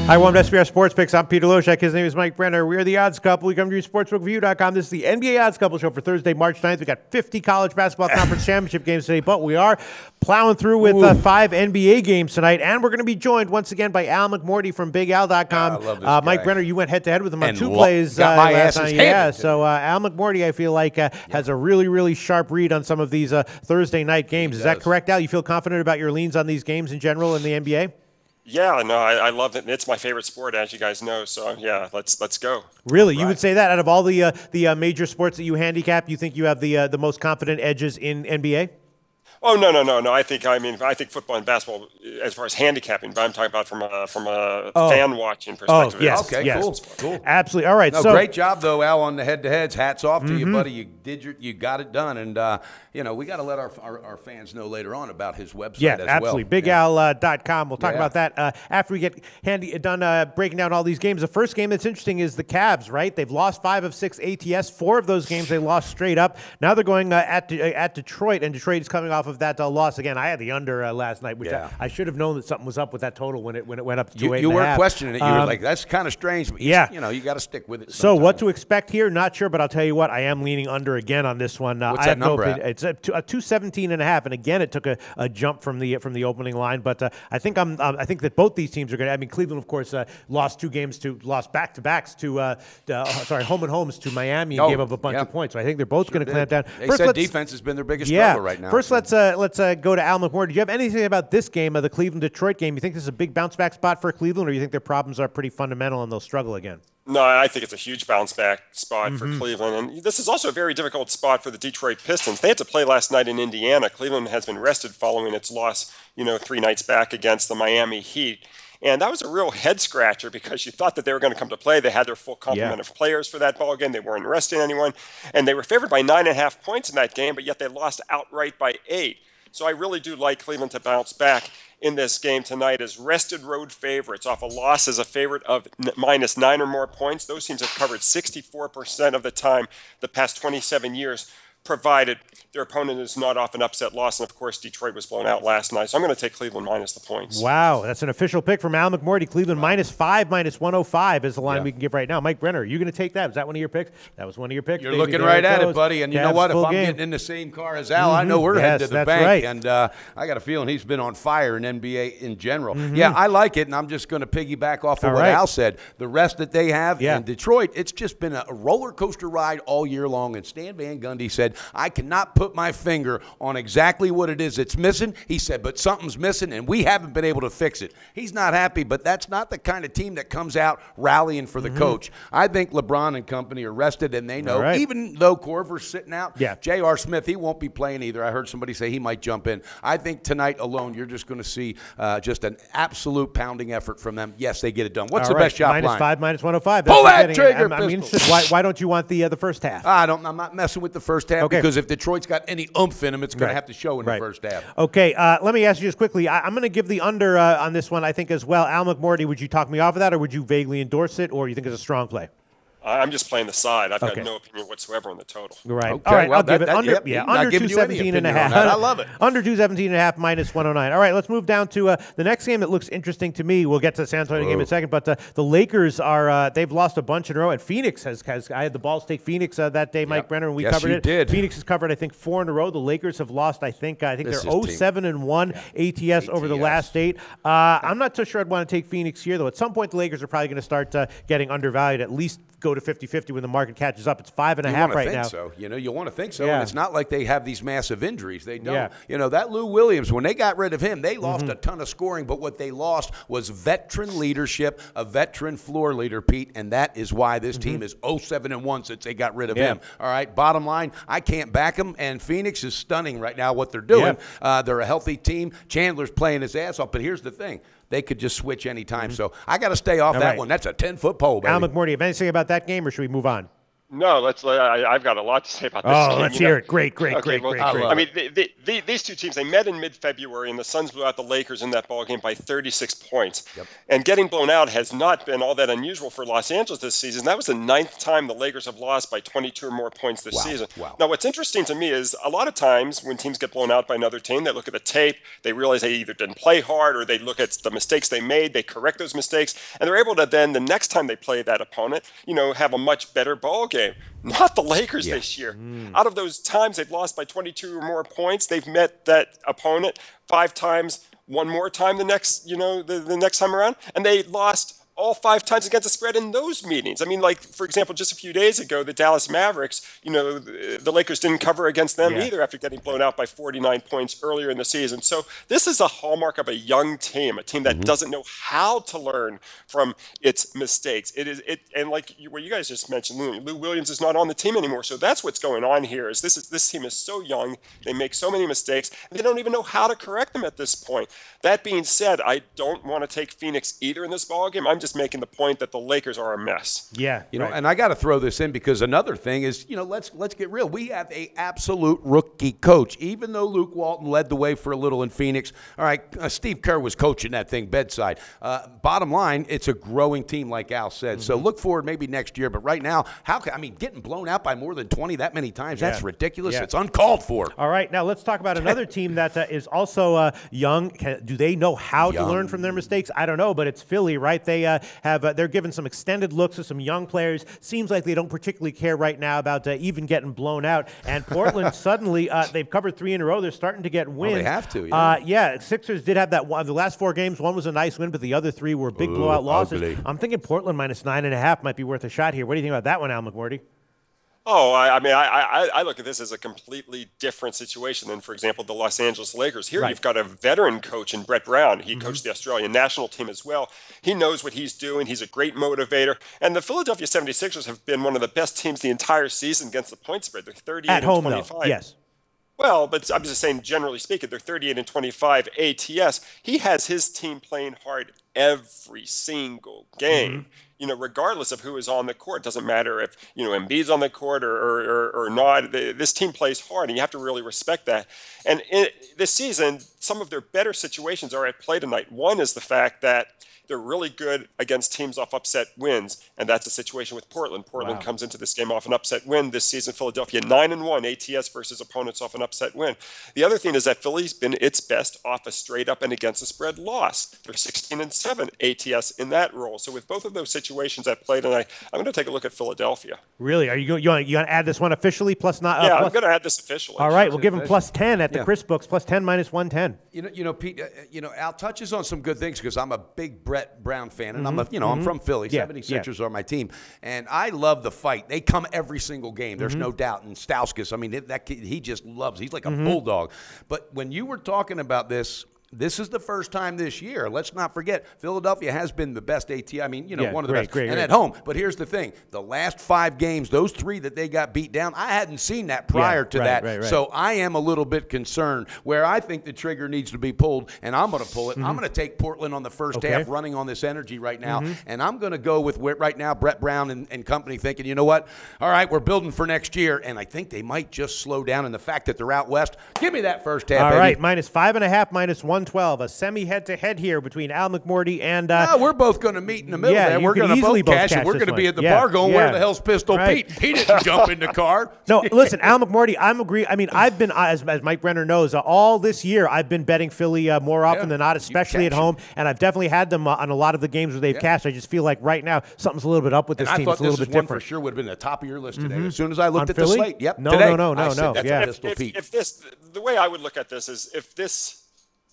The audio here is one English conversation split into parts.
Hi, welcome to SBR Sports Picks. I'm Peter Loshak. His name is Mike Brenner. We are the Odds Couple. We come to you sportsbookview.com. This is the NBA Odds Couple show for Thursday, March 9th. We got 50 college basketball conference championship games today, but we are plowing through with 5 NBA games tonight, and we're going to be joined once again by Al Mcmordie from BigAl.com. I love this guy. Mike Brenner, you went head-to-head with him on 2 plays got my last asses night. Yeah, handed. so Al Mcmordie, I feel like, has a really, really sharp read on some of these Thursday night games. Is that correct, Al? You feel confident about your leans on these games in general in the NBA? Yeah, no, I love it. It's my favorite sport, as you guys know. So yeah, let's go. Really, you would say that out of all the major sports that you handicap, you think you have the most confident edges in NBA? Oh no. I think football and basketball as far as handicapping, but I'm talking about from a fan watching perspective. Oh, yes, okay, yes. cool. Absolutely. All right. No, so great job though, Al, on the head-to-heads. Hats off to you, buddy. You got it done, and we got to let our fans know later on about his website as well. Absolutely. BigAl.com. We'll talk about that after we get done breaking down all these games. The first game that's interesting is the Cavs, right? They've lost 5 of 6 ATS. 4 of those games they lost straight up. Now they're going at Detroit, and Detroit is coming off of that loss again. I had the under last night, which I should have known that something was up with that total when it went up to 2.8. You weren't questioning it. You were like, that's kind of strange. But you got to stick with it. So what to expect here? Not sure, but I'll tell you what. I am leaning under again on this one. What's that number at? It's a 217.5, and again, it took a jump from the opening line. But I think that both these teams are going to. I mean, Cleveland, of course, lost back-to-backs to home and homes to Miami and gave up a bunch of points. So I think they're both going to clamp down. They said defense has been their biggest struggle right now. First, let's go to Al Mcmordie. Do you have anything about this game, the Cleveland-Detroit game? You think this is a big bounce-back spot for Cleveland, or you think their problems are pretty fundamental and they'll struggle again? No, I think it's a huge bounce-back spot for Cleveland. And this is also a very difficult spot for the Detroit Pistons. They had to play last night in Indiana. Cleveland has been rested following its loss, 3 nights back against the Miami Heat. And that was a real head-scratcher because you thought that they were going to come to play. They had their full complement of players for that ball game. They weren't resting anyone. And they were favored by 9.5 points in that game, but yet they lost outright by 8. So I really do like Cleveland to bounce back in this game tonight as rested road favorites off a loss as a favorite of minus 9 or more points. Those teams have covered 64% of the time the past 27 years, provided their opponent is not off an upset loss. And, of course, Detroit was blown out last night. So I'm going to take Cleveland minus the points. Wow, that's an official pick from Al Mcmordie. Cleveland minus 5, minus 105 is the line we can give right now. Mike Brenner, are you going to take that? Was that one of your picks? That was one of your picks. You're looking right at it, buddy. And you know what? If I'm getting in the same car as Al, I know we're headed to the bank. Right. And I got a feeling he's been on fire in NBA in general. Yeah, I like it, and I'm just going to piggyback off of what Al said. The rest that they have in Detroit, it's just been a roller coaster ride all year long. And Stan Van Gundy said, I cannot put my finger on exactly what it is that's missing. He said, but something's missing, and we haven't been able to fix it. He's not happy, but that's not the kind of team that comes out rallying for the coach. I think LeBron and company are rested, and they know, even though Corver's sitting out, J.R. Smith, he won't be playing either. I heard somebody say he might jump in. I think tonight alone, you're just going to see just an absolute pounding effort from them. Yes, they get it done. What's the best shot line? Minus 5, minus 105. Pull that trigger, I mean, why don't you want the first half? I'm not messing with the first half because if Detroit's got any oomph in them, it's going to have to show in the first half. Okay, let me ask you just quickly. I'm going to give the under on this one, I think, as well. Al Mcmordie, would you talk me off of that, or would you vaguely endorse it, or you think it's a strong play? I'm just playing the side. I've got no opinion whatsoever on the total. Right. Okay, all right, well, I'll give it under 217.5. I love it. Under 217.5, minus 109. All right, let's move down to the next game that looks interesting to me. We'll get to the San Antonio game in a second, but the Lakers are they've lost a bunch in a row, and Phoenix has I had the Balls take Phoenix that day, Mike Brenner, and we covered it. Did. Phoenix has covered, I think, 4 in a row. The Lakers have lost, I think they're 0-7-1 ATS over the last 8. I'm not so sure I'd want to take Phoenix here, though. At some point, the Lakers are probably going to start getting undervalued, at least go to 50-50 when the market catches up. It's 5.5 right now. So. You want to think so. And it's not like they have these massive injuries. They don't. That Lou Williams, when they got rid of him, they lost a ton of scoring, but what they lost was veteran leadership, a veteran floor leader, Pete, and that is why this team is 0-7-1 since they got rid of him. All right, bottom line, I can't back them, and Phoenix is stunning right now what they're doing. They're a healthy team. Chandler's playing his ass off, but here's the thing. They could just switch anytime. So I got to stay off that one. That's a 10-foot pole, baby. Al Mcmordie, have anything about that game, or should we move on? No, I've got a lot to say about this game. Let's hear it. Great. I mean, these two teams, they met in mid-February, and the Suns blew out the Lakers in that ball game by 36 points. Yep. And getting blown out has not been all that unusual for Los Angeles this season. That was the 9th time the Lakers have lost by 22 or more points this season. Wow. Now, what's interesting to me is a lot of times when teams get blown out by another team, they look at the tape, they realize they either didn't play hard or they look at the mistakes they made, they correct those mistakes, and they're able to then, the next time they play that opponent, have a much better ball game. Not the Lakers this year. Out of those times they've lost by 22 or more points, they've met that opponent 5 times, one more time the next time around, and they lost all 5 times against the spread in those meetings. I mean, like, for example, just a few days ago, the Dallas Mavericks, the Lakers didn't cover against them either after getting blown out by 49 points earlier in the season. So this is a hallmark of a young team, a team that doesn't know how to learn from its mistakes. And like what you guys just mentioned, Lou Williams is not on the team anymore. So that's what's going on here. This team is so young, they make so many mistakes, and they don't even know how to correct them at this point. That being said, I don't want to take Phoenix either in this ballgame. I'm just making the point that the Lakers are a mess. Yeah, and I got to throw this in because another thing is, let's get real. We have a absolute rookie coach. Even though Luke Walton led the way for a little in Phoenix, all right, Steve Kerr was coaching that thing bedside. Bottom line, it's a growing team, like Al said. So look forward maybe next year. But right now, getting blown out by more than 20 that many times, that's ridiculous. Yeah. It's uncalled for. All right, now let's talk about another team that is also young. Do they know how to learn from their mistakes? I don't know, but it's Philly, right? They they're given some extended looks to some young players. Seems like they don't particularly care right now about even getting blown out. And Portland suddenly they've covered 3 in a row. They're starting to get wins. They have to. Sixers did have that one. The last 4 games, one was a nice win, but the other 3 were big blowout losses. Ugly. I'm thinking Portland minus 9.5 might be worth a shot here. What do you think about that one, Al Mcmordie? Oh, I look at this as a completely different situation than, for example, the Los Angeles Lakers. Here you've got a veteran coach in Brett Brown. He coached the Australian national team as well. He knows what he's doing. He's a great motivator. And the Philadelphia 76ers have been one of the best teams the entire season against the point spread. They're 38 at home, 25. Though. Yes. Well, but I'm just saying, generally speaking, they're 38 and 25 ATS. He has his team playing hard every single game. Regardless of who is on the court. It doesn't matter if, Embiid's on the court or not. This team plays hard, and you have to really respect that. And this season, some of their better situations are at play tonight. One is the fact that they're really good against teams off upset wins, and that's the situation with Portland. Portland comes into this game off an upset win this season. Philadelphia 9-1 ATS versus opponents off an upset win. The other thing is that Philly's been its best off a straight up and against the spread loss. They're 16-7 ATS in that role. So with both of those situations at play tonight, I'm going to take a look at Philadelphia. Really? Are you going to add this one officially? Plus not. Yeah, I'm going to add this officially. All right, we'll give him plus 10 at the Chris books. Plus 10 minus 110. Pete. Al touches on some good things because I'm a big Brett Brown fan, and I'm from Philly. 76ers are my team, and I love the fight. They come every single game. There's no doubt. And Stauskas, I mean, that kid, he just loves. He's like a bulldog. But when you were talking about this is the first time this year. Let's not forget, Philadelphia has been the best AT. I mean, one of the best. Great. At home. But here's the thing. The last 5 games, those 3 that they got beat down, I hadn't seen that prior to that. Right. So I am a little bit concerned where I think the trigger needs to be pulled, and I'm going to pull it. I'm going to take Portland on the first half running on this energy right now, and I'm going to go with right now Brett Brown and company thinking, you know what? All right, we're building for next year, and I think they might just slow down in the fact that they're out west. Give me that first half, All right, minus 5.5, minus 112. A semi-head-to-head here between Al Mcmordie and... we're both going to meet in the middle there. We're going to both cash it. We're going to be at the bar going, where the hell's Pistol Pete? He didn't jump in the car. No, listen, Al Mcmordie, I'm agree. I mean, I've been, as Mike Brenner knows, all this year I've been betting Philly more often than not, especially at home, and I've definitely had them on a lot of the games where they've cashed. I just feel like right now something's a little bit up with this team. It's a little bit different. For sure would have been the top of your list today. As soon as I looked at Philly? the slate, No. If the way I would look at this is if this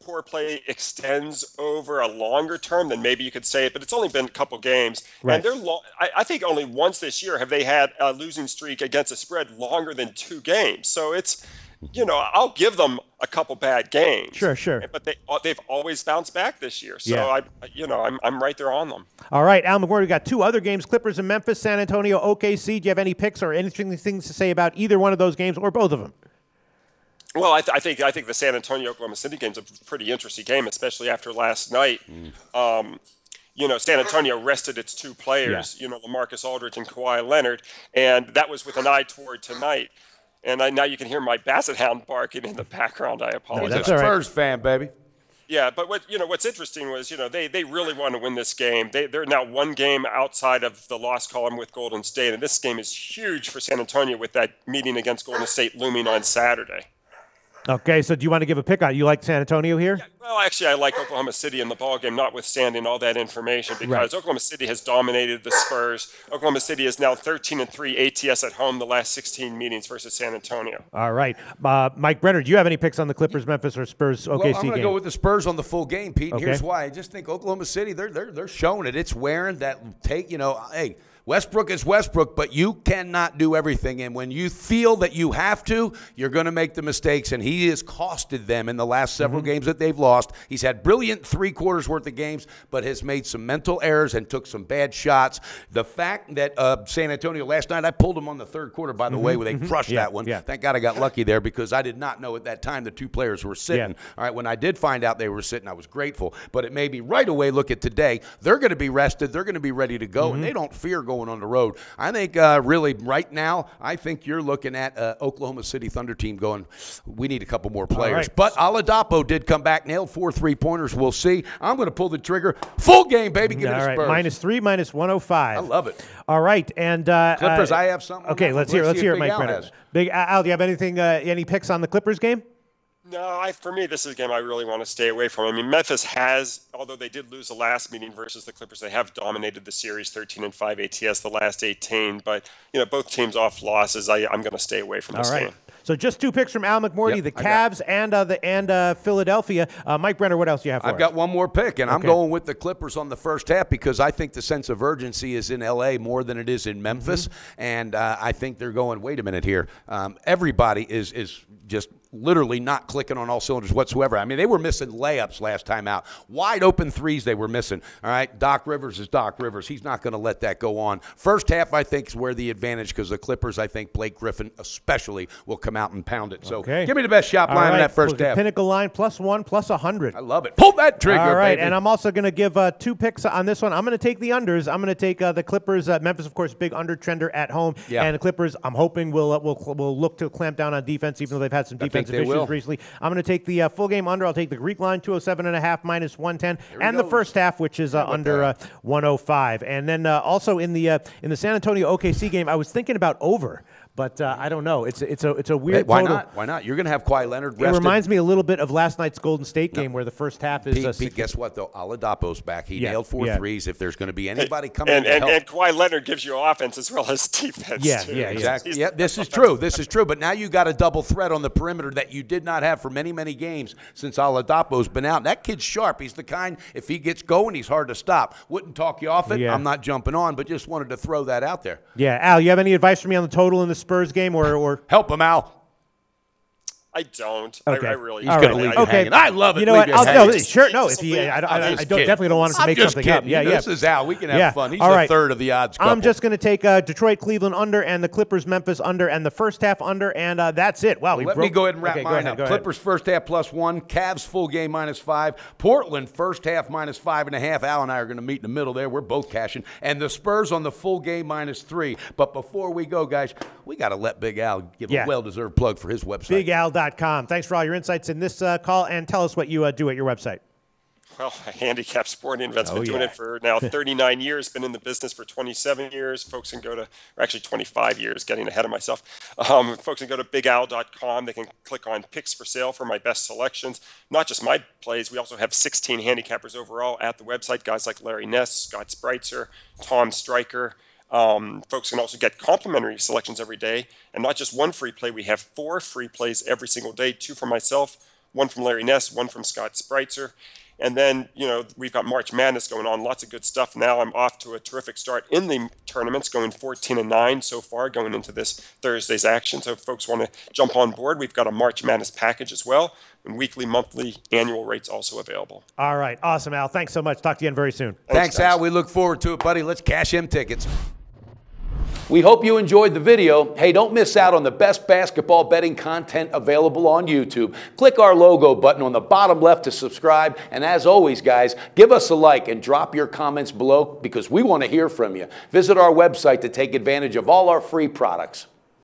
poor play extends over a longer term, then maybe you could say it, but it's only been a couple games. Right. And I think only once this year have they had a losing streak against a spread longer than 2 games. So it's, I'll give them a couple bad games. Sure. But they've always bounced back this year. So I'm right there on them. All right, Al Mcmordie, we got 2 other games, Clippers in Memphis, San Antonio, OKC. Do you have any picks or interesting things to say about either one of those games or both of them? Well, I think the San Antonio Oklahoma City game is a pretty interesting game, especially after last night. San Antonio rested its two players, LaMarcus Aldridge and Kawhi Leonard, and that was with an eye toward tonight. And now you can hear my basset hound barking in the background. I apologize. He's a Spurs fan, baby. Yeah, but what's interesting was, they really want to win this game. They're now one game outside of the loss column with Golden State, and this game is huge for San Antonio with that meeting against Golden State looming on Saturday. Okay, so do you want to give a pick on? You like San Antonio here? Yeah, well, actually, I like Oklahoma City in the ballgame, notwithstanding all that information, because Oklahoma City has dominated the Spurs. Oklahoma City is now 13-3 ATS at home the last 16 meetings versus San Antonio. All right. Mike Brenner, do you have any picks on the Clippers, Memphis, or Spurs OKC game? I'm going to go with the Spurs on the full game, Pete. Okay. Here's why. I just think Oklahoma City, they're showing it. It's wearing that take, hey, Westbrook is Westbrook, but you cannot do everything. And when you feel that you have to, you're going to make the mistakes. And he has costed them in the last several games that they've lost. He's had brilliant 3 quarters worth of games, but has made some mental errors and took some bad shots. The fact that San Antonio last night, I pulled them on the third quarter, by the way, where they crushed that one. Yeah. Thank God I got lucky there, because I did not know at that time the 2 players were sitting. All right, when I did find out they were sitting, I was grateful. But it made me right away look at today. They're going to be rested. They're going to be ready to go, and they don't fear going on the road. I think really right now, I think you're looking at Oklahoma City Thunder team going, we need a couple more players. Right. But Oladapo did come back, nailed 4 3-pointers. We'll see. I'm going to pull the trigger. Full game, baby. Give me the Spurs. -3, -105. I love it. All right. And Clippers, I have something. Okay, let's hear it, Mike Brennan. Big Al, do you have any picks on the Clippers game? No, for me, this is a game I really want to stay away from. I mean, Memphis has, although they did lose the last meeting versus the Clippers, they have dominated the series 13-5 ATS the last 18. But, both teams off losses. I'm going to stay away from this game. So just 2 picks from Al Mcmordie, the Cavs and Philadelphia. Mike Brenner, what else do you have for us? I've got one more pick, and I'm going with the Clippers on the first half, because I think the sense of urgency is in L.A. more than it is in Memphis. And I think they're going, wait a minute here. Everybody is just literally not clicking on all cylinders whatsoever. I mean, they were missing layups last time out. Wide open threes they were missing. All right, Doc Rivers is Doc Rivers. He's not going to let that go on. First half, I think, is where the advantage, because the Clippers, I think Blake Griffin especially, will come out and pound it. So give me the best shot line in that first half. Pinnacle line +1, +100. I love it. Pull that trigger, all right, baby. And I'm also going to give 2 picks on this one. I'm going to take the unders. I'm going to take the Clippers. Memphis, of course, big under trender at home. Yeah. And the Clippers, I'm hoping will look to clamp down on defense, even though they've had some defensive issues recently. I'm going to take the full game under. I'll take the Greek line, 207.5 -110, and the first half, which is under 105. And then also in the San Antonio OKC game, I was thinking about over. But I don't know. It's a weird why total. not? Why not? You're going to have Kawhi Leonard rested. It reminds me a little bit of last night's Golden State game where the first half is... Pete, guess what, though? Oladapo's back. He nailed 4 threes. If there's going to be anybody coming in to help. And Kawhi Leonard gives you offense as well as defense, too. Yeah, exactly. Yeah, this is true. This is true. But now you got a double threat on the perimeter that you did not have for many, many games since Oladapo's been out. That kid's sharp. He's the kind, if he gets going, he's hard to stop. Wouldn't talk you off it. I'm not jumping on, but just wanted to throw that out there. Yeah. Al, you have any advice for me on the total in the Spurs game or help him, Al? I don't. Okay. I really. He's going to leave it hanging. I love it. You know what? Sure. No, if he, I definitely don't want him to make something up. Yeah. This is Al. We can have fun. He's a third of the odds couple. I'm just going to take Detroit, Cleveland under, and the Clippers, Memphis under, and the first half under, and that's it. Wow. Let me go ahead and wrap mine up. Clippers first half +1, Cavs full game -5, Portland first half -5.5. Al and I are going to meet in the middle there. We're both cashing, and the Spurs on the full game -3. But before we go, guys, we got to let Big Al give a well-deserved plug for his website. BigAl.com. Thanks for all your insights in this call, and tell us what you do at your website. Well, handicap sporting events. Been doing it for now 39 years. Been in the business for 27 years. Folks can go to, or actually 25 years, getting ahead of myself. Folks can go to BigAl.com. They can click on picks for sale for my best selections. Not just my plays. We also have 16 handicappers overall at the website. Guys like Larry Ness, Scott Spreitzer, Tom Stryker. Folks can also get complimentary selections every day, and not just one free play. We have 4 free plays every single day, 2 from myself, 1 from Larry Ness, 1 from Scott Spreitzer. And then, we've got March Madness going on, lots of good stuff. Now I'm off to a terrific start in the tournaments, going 14-9 so far, going into this Thursday's action. So if folks want to jump on board, we've got a March Madness package as well, and weekly, monthly, annual rates also available. All right. Awesome, Al. Thanks so much. Talk to you again very soon. Thanks Al. We look forward to it, buddy. Let's cash him tickets. We hope you enjoyed the video. Hey, don't miss out on the best basketball betting content available on YouTube. Click our logo button on the bottom left to subscribe. And as always, guys, give us a like and drop your comments below because we want to hear from you. Visit our website to take advantage of all our free products.